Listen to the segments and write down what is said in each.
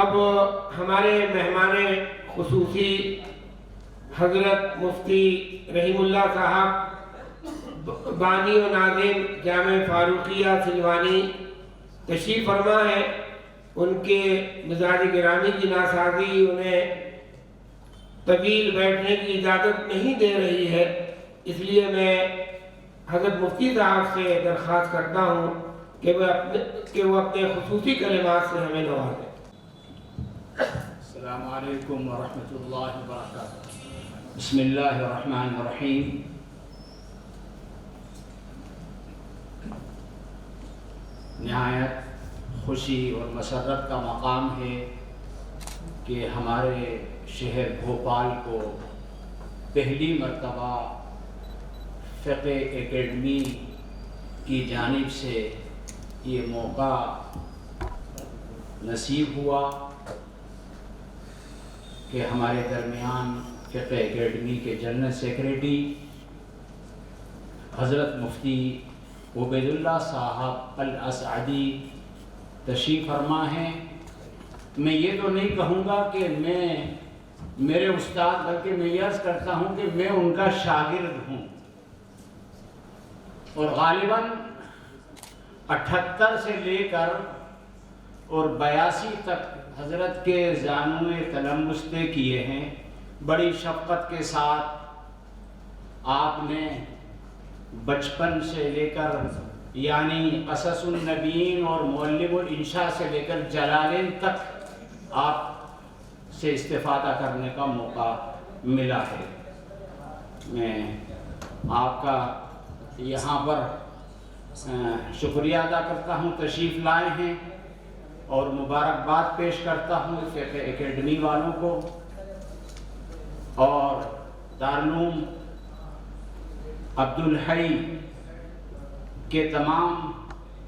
اب ہمارے مہمان خصوصی حضرت مفتی رحیم اللہ صاحب بانی و ناظم جامع فاروقیہ سلوانی تشریف فرما ہے۔ ان کے مزاج گرامی کی ناسازی انہیں طویل بیٹھنے کی اجازت نہیں دے رہی ہے، اس لیے میں حضرت مفتی صاحب سے درخواست کرتا ہوں کہ وہ اپنے خصوصی کلمات سے ہمیں نوازیں۔ السلام علیکم ورحمۃ اللہ وبرکاتہ۔ بسم اللہ الرحمن الرحیم۔ نہایت خوشی اور مسرت کا مقام ہے کہ ہمارے شہر بھوپال کو پہلی مرتبہ فقہ اکیڈمی کی جانب سے یہ موقع نصیب ہوا کہ ہمارے درمیان فقہ اکیڈمی کے جنرل سیکریٹری حضرت مفتی عبید اللہ صاحب الاسعدی تشریف فرما ہیں۔ میں یہ تو نہیں کہوں گا کہ میں میرے استاد، بلکہ میں یہ عرض کرتا ہوں کہ میں ان کا شاگرد ہوں، اور غالباً 78 سے لے کر اور 82 تک حضرت کے زانوِ تلمس طے کیے ہیں۔ بڑی شفقت کے ساتھ آپ نے بچپن سے لے کر یعنی قصص النبیین اور معلم الانشاء سے لے کر جلالین تک آپ سے استفادہ کرنے کا موقع ملا ہے۔ میں آپ کا یہاں پر شکریہ ادا کرتا ہوں، تشریف لائے ہیں، اور مبارکباد پیش کرتا ہوں فقہ اکیڈمی والوں کو اور دارالعلوم عبدالحی کے تمام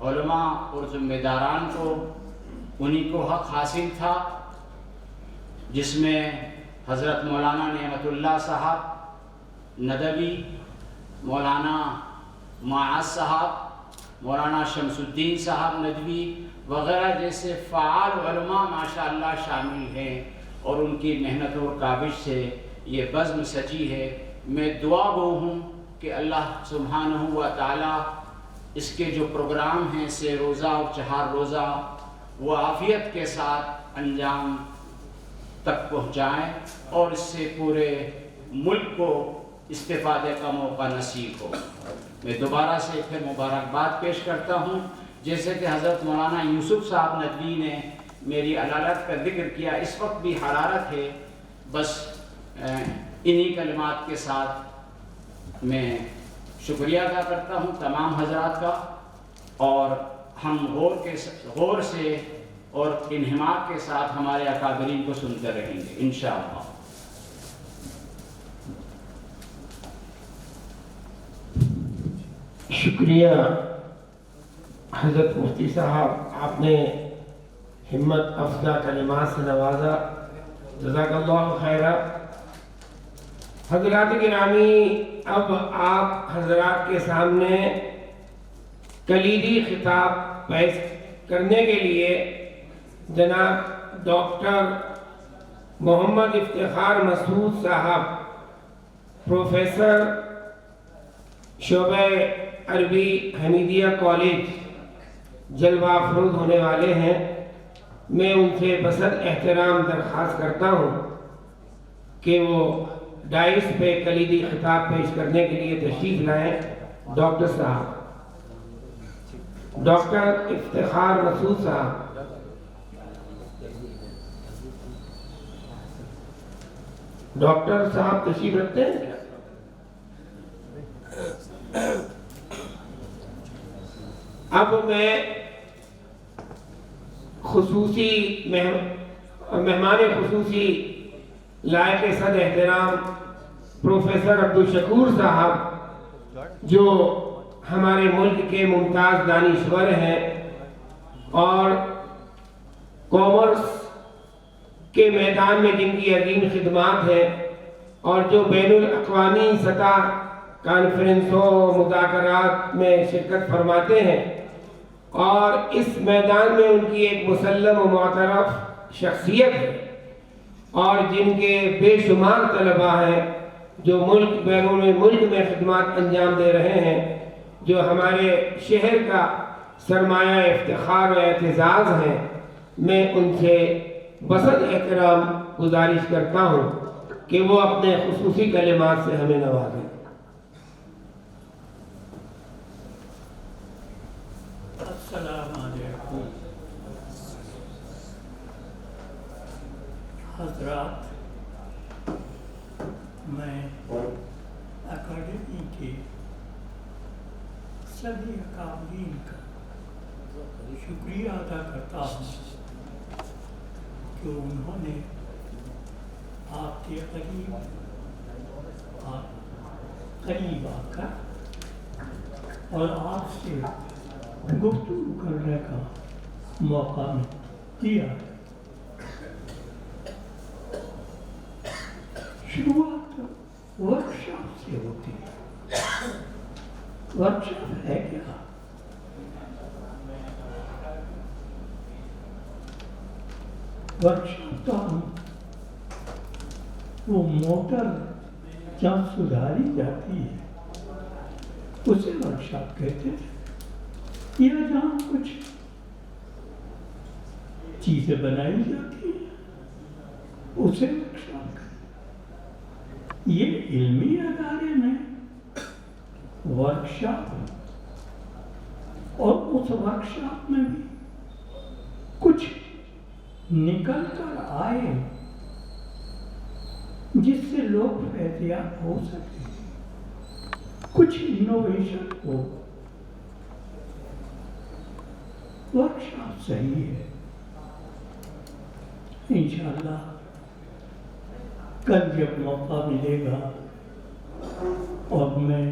علماء اور ذمہ داران کو۔ انہی کو حق حاصل تھا جس میں حضرت مولانا نعمت اللہ صاحب ندوی، مولانا معاذ صاحب، مولانا شمس الدین صاحب ندوی وغیرہ جیسے فعال علماء ماشاءاللہ شامل ہیں، اور ان کی محنت اور کاوش سے یہ بزم سجی ہے۔ میں دعا گو ہوں کہ اللہ سبحانہ و تعالی اس کے جو پروگرام ہیں 3 روزہ اور 4 روزہ وہ عافیت کے ساتھ انجام تک پہنچائیں، اور اس سے پورے ملک کو استفادے کا موقع نصیب ہو۔ میں دوبارہ سے پھر مبارکباد پیش کرتا ہوں۔ جیسے کہ حضرت مولانا یوسف صاحب ندوی نے میری علالت کا ذکر کیا، اس وقت بھی حرارت ہے، بس انہی کلمات کے ساتھ میں شکریہ ادا کرتا ہوں تمام حضرات کا، اور ہم غور سے اور انہماک کے ساتھ ہمارے اکابرین کو سنتے رہیں گے انشاءاللہ۔ شکریہ حضرت مفتی صاحب، آپ نے ہمت افزا کلمات سے نوازا، جزاک اللہ خیرہ۔ حضرات گرامی، اب آپ حضرات کے سامنے کلیدی خطاب پیش کرنے کے لیے جناب ڈاکٹر محمد افتخار مسعود صاحب، پروفیسر شعبہ عربی حمیدیہ کالج جلوہ افروز ہونے والے ہیں۔ میں ان سے بسط احترام درخواست کرتا ہوں کہ وہ ڈائس پہ کلیدی خطاب پیش کرنے کے لیے تشریف لائیں۔ ڈاکٹر صاحب، ڈاکٹر افتخار مسعود صاحب۔ ڈاکٹر صاحب تشریف رکھتے ہیں؟ اب میں مہمان خصوصی لائق صد احترام پروفیسر عبدالشکور صاحب، جو ہمارے ملک کے ممتاز دانشور ہیں اور کامرس کے میدان میں جن کی عظیم خدمات ہیں، اور جو بین الاقوامی سطح کانفرنسوں مذاکرات میں شرکت فرماتے ہیں، اور اس میدان میں ان کی ایک مسلم و معترف شخصیت ہے اور جن کے بے شمار طلباء ہیں جو ملک بیرون ملک میں خدمات انجام دے رہے ہیں، جو ہمارے شہر کا سرمایہ افتخار و اعتزاز ہیں، میں ان سے بسط احترام گزارش کرتا ہوں کہ وہ اپنے خصوصی کلمات سے ہمیں نوازیں۔ السلام علیکم حضرات، میں اکیڈمی کے سبھی اکابرین کا شکریہ ادا کرتا ہوں کہ انہوں نے آپ کے قریب آ کر اور آپ سے گفتگو کرنے کا موقع دیا۔ شروعات ورکشاپ سے ہوتی ہے۔ ورکشاپ ہے کیا؟ ورکشاپ تو وہ موٹر جہاں سدھاری جاتی ہے اسے ورکشاپ کہتے تھے، یا جہاں کچھ چیزیں بنائی جاتی ہیں اسے ورکشاپ کہتے ہیں۔ یہ علمی ادارے میں ورکشاپ، اور اس ورکشاپ میں بھی کچھ نکل کر آئے جس سے لوگ فیضیاب ہو سکے، کچھ انوویشن ہو۔ ورکشاپ صحیح ہے، انشاءاللہ کل جب موقع ملے گا اور میں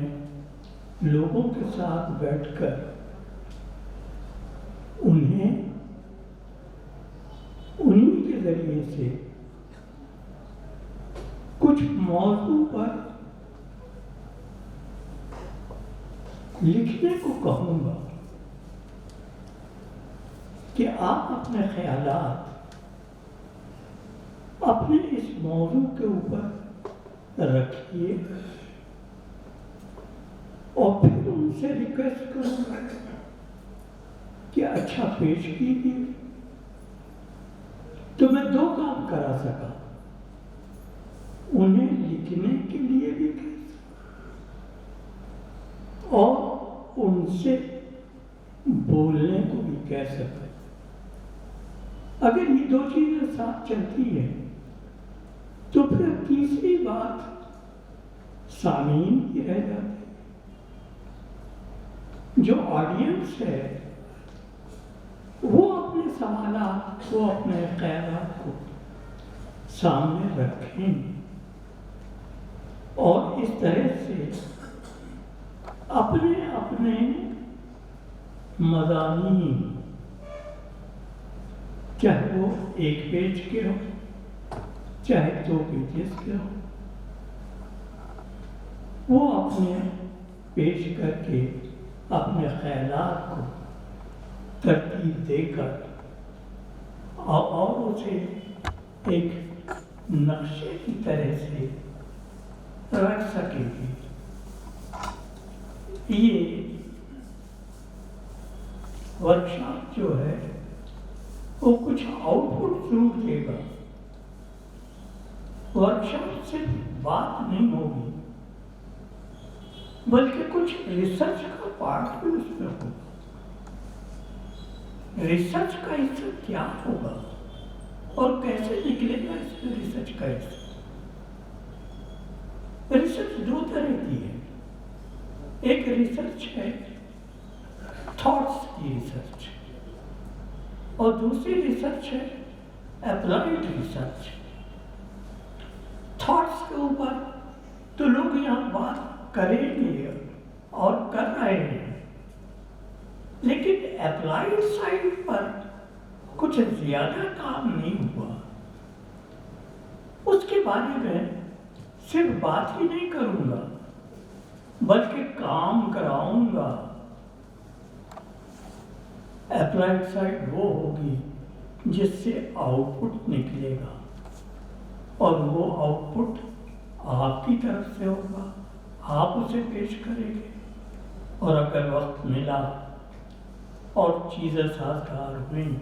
لوگوں کے ساتھ بیٹھ کر انہیں انہی کے ذریعے سے کچھ موضوع پر لکھنے کو کہوں گا کہ آپ اپنے خیالات اپنے اس موضوع کے اوپر رکھیے، اور پھر ان سے ریکویسٹ کروں گا کہ اچھا پیش کیجیے، تو میں دو کام کرا سکا، انہیں لکھنے کے لیے بھی کہہ سکا اور ان سے بولنے کو بھی کہہ سکا۔ اگر یہ دو چیزیں ساتھ چلتی ہیں تو پھر تیسری بات سامعین کی رہ جاتی ہے۔ جو آڈینس ہے وہ اپنے سوالات، وہ اپنے خیالات کو سامنے رکھیں اور اس طرح سے اپنے اپنے مضامین، چاہے وہ ایک پیج کے ہو چاہے 2 پیجز کے ہو، وہ اپنے پیش کر کے اپنے خیالات کو ترتیب دے کر اور اسے ایک نقشے کی طرح سے رکھ سکیں گے۔ یہ ورکشاپ جو ہے وہ کچھ آؤٹ پٹ ضرور دے گا۔ ورکشاپ صرف بات نہیں ہوگی بلکہ کچھ ریسرچ کا پارٹ بھی اس میں ہوگا۔ ریسرچ کا حصہ کیا ہوگا اور کیسے نکلے گا اس میں ریسرچ کا حصہ؟ ریسرچ 2 طرح کی ہے، ایک ریسرچ ہے تھاٹس کی ریسرچ، اور دوسری ریسرچ ہے اپلائیڈ ریسرچ۔ تھاٹس کے اوپر تو لوگ یہاں بات کریں گے اور کر رہے ہیں، لیکن اپلائیڈ سائڈ پر کچھ زیادہ کام نہیں ہوا۔ اس کے بارے میں صرف بات ہی نہیں کروں گا بلکہ کام کراؤں گا۔ اپلائیڈ سائڈ وہ ہوگی جس سے آؤٹ پٹ نکلے گا، اور وہ آؤٹ پٹ آپ کی طرف سے ہوگا، آپ اسے پیش کریں گے، اور اگر وقت ملا اور چیزیں سازگار ہوئیں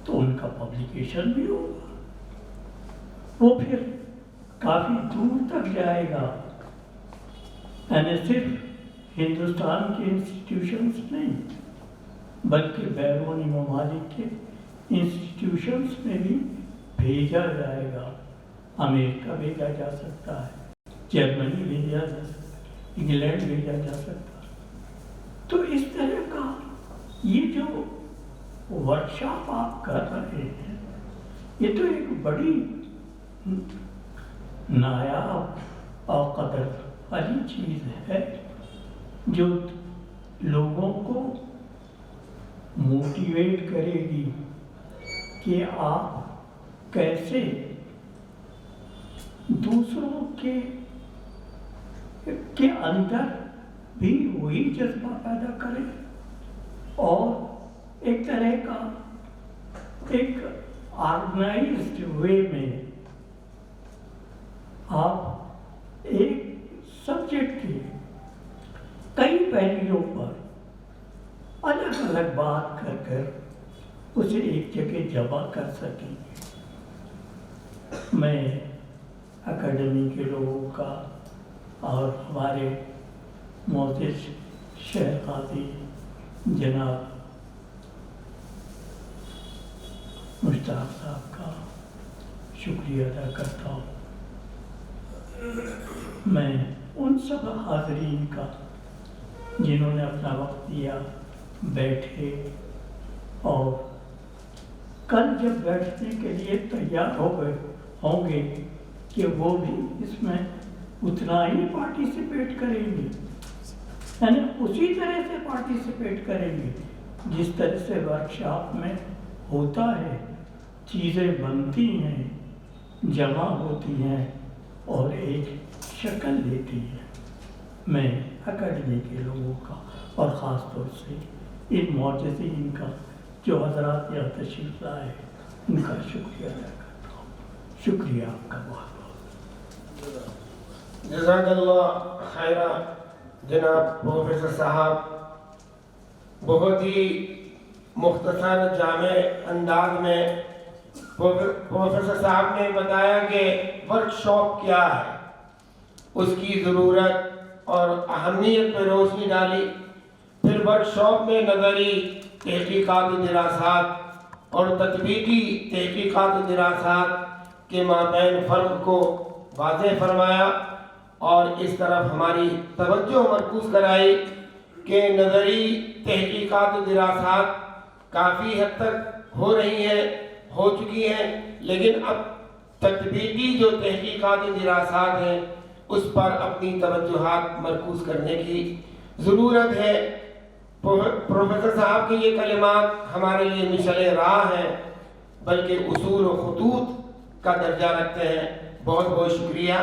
تو ان کا پبلیکیشن بھی ہوگا، وہ پھر کافی دور تک جائے گا، یعنی صرف ہندوستان کے انسٹیٹیوشنز نہیں بلکہ بیرونی ممالک کے انسٹیٹیوشنز میں بھی بھیجا جائے گا۔ امریکہ بھیجا جا سکتا ہے، جرمنی بھیجا جا سکتا ہے، انگلینڈ بھیجا جا سکتا ہے۔ تو اس طرح کا یہ جو ورکشاپ آپ کر رہے ہیں، یہ تو ایک بڑی نایاب اور قدر والی چیز ہے جو لوگوں کو موٹیویٹ کرے گی کہ آپ کیسے دوسروں کے اندر بھی وہی جذبہ پیدا کریں، اور ایک طرح کا ایک آرگنائزڈ وے میں آپ ایک سبجیکٹ کے کئی پہلوؤں پر الگ الگ بات کر کر اسے ایک جگہ جمع کر سکیں گے۔ میں اکیڈمی کے لوگوں کا اور ہمارے معزز شیخ قاضی جناب مشتاق صاحب کا شکریہ ادا کرتا ہوں۔ میں ان سب حاضرین کا جنہوں نے اپنا وقت دیا، بیٹھے، اور کل جب بیٹھنے کے لیے تیار ہوں گے کہ وہ بھی اس میں اتنا ہی پارٹیسپیٹ کریں گے، یعنی اسی طرح سے پارٹیسپیٹ کریں گے جس طرح سے ورکشاپ میں ہوتا ہے، چیزیں بنتی ہیں، جمع ہوتی ہیں اور ایک شکل لیتی ہیں۔ میں اکیڈمی کے لوگوں کا اور خاص طور سے ان معجزین کا جو حضرات یہاں تشریف لائے، ان کا شکریہ ادا کرتا ہوں۔ شکریہ آپ کا بہت بہت۔ جزاک اللہ خیرہ جناب پروفیسر صاحب، بہت ہی مختصر جامع انداز میں پروفیسر صاحب نے بتایا کہ ورکشاپ کیا ہے، اس کی ضرورت اور اہمیت پہ روشنی ڈالی، پھر ورکشاپ میں نظری تحقیقات و دراسات اور تطبیقی تحقیقات و دراسات کے مابین فرق کو واضح فرمایا، اور اس طرف ہماری توجہ مرکوز کرائی کہ نظری تحقیقات و دراسات کافی حد تک ہو رہی ہیں، ہو چکی ہیں، لیکن اب تطبیقی جو تحقیقات و دراسات ہیں اس پر اپنی توجہات مرکوز کرنے کی ضرورت ہے۔ پروفیسر صاحب کے یہ کلمات ہمارے لیے مشعل راہ ہیں، بلکہ اصول و خطوط کا درجہ رکھتے ہیں۔ بہت بہت شکریہ۔